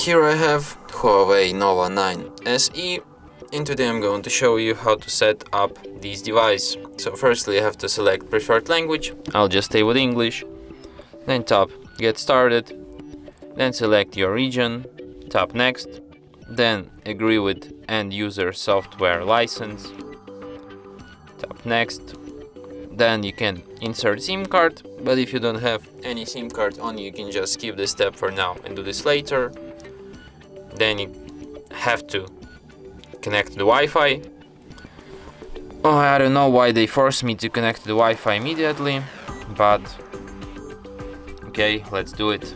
Here I have HUAWEI Nova 9 SE, and today I'm going to show you how to set up this device. So firstly I have to select preferred language, I'll just stay with English, then tap get started, then select your region, tap next, then agree with end user software license, tap next. Then you can insert SIM card, but if you don't have any SIM card on you can just skip this step for now and do this later. Then you have to connect to the Wi-Fi. Oh, I don't know why they forced me to connect to the Wi-Fi immediately, but okay, let's do it.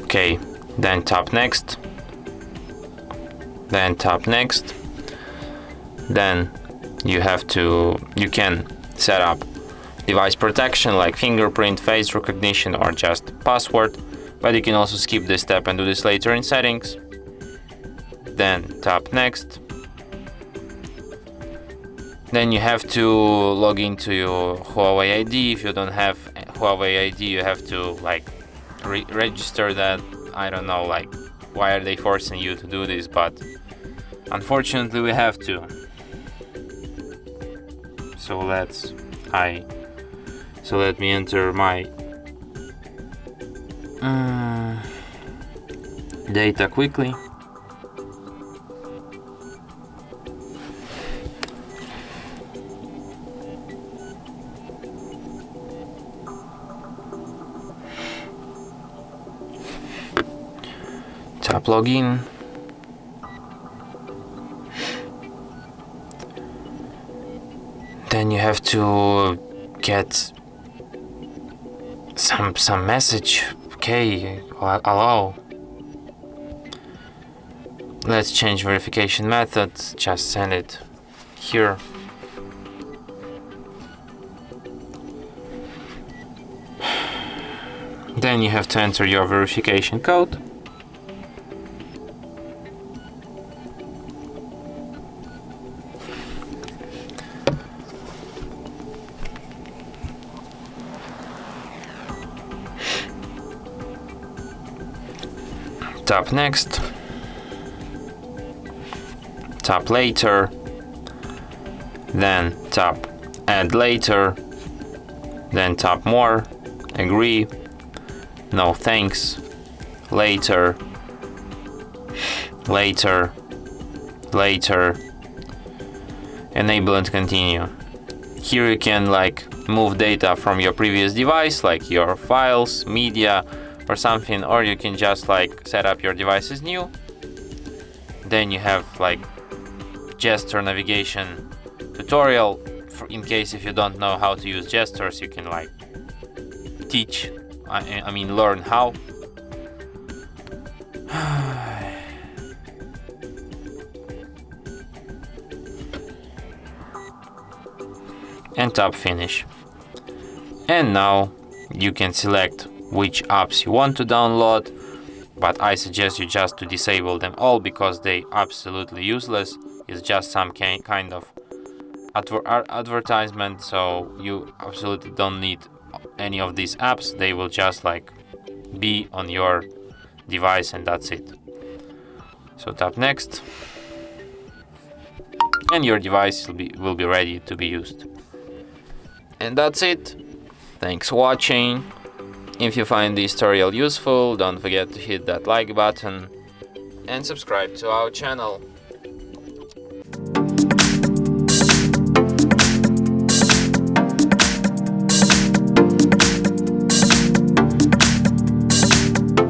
Okay, then tap next, then tap next. Then you can set up device protection like fingerprint, face recognition, or just password, but you can also skip this step and do this later in settings. Then tap next. Then you have to log into your Huawei ID. If you don't have Huawei ID, you have to register that. I don't know why are they forcing you to do this, but unfortunately we have to. So let me enter my data quickly. Tap login. Then you have to get some message. Okay, allow. Let's change verification method. Just send it here. Then you have to enter your verification code. Tap next, tap later, then tap add later, then tap more, agree, no thanks, later, later, later, enable and continue. Here you can move data from your previous device, like your files, media, or something, or you can just set up your device as new. Then you have gesture navigation tutorial in case if you don't know how to use gestures, you can learn how. And tap finish. And now you can select which apps you want to download, but I suggest you just to disable them all because they absolutely useless. It's just some kind of advertisement, so you absolutely don't need any of these apps. They will just be on your device and that's it. So tap next and your device will be ready to be used. And that's it. Thanks for watching. If you find this tutorial useful, don't forget to hit that like button and subscribe to our channel.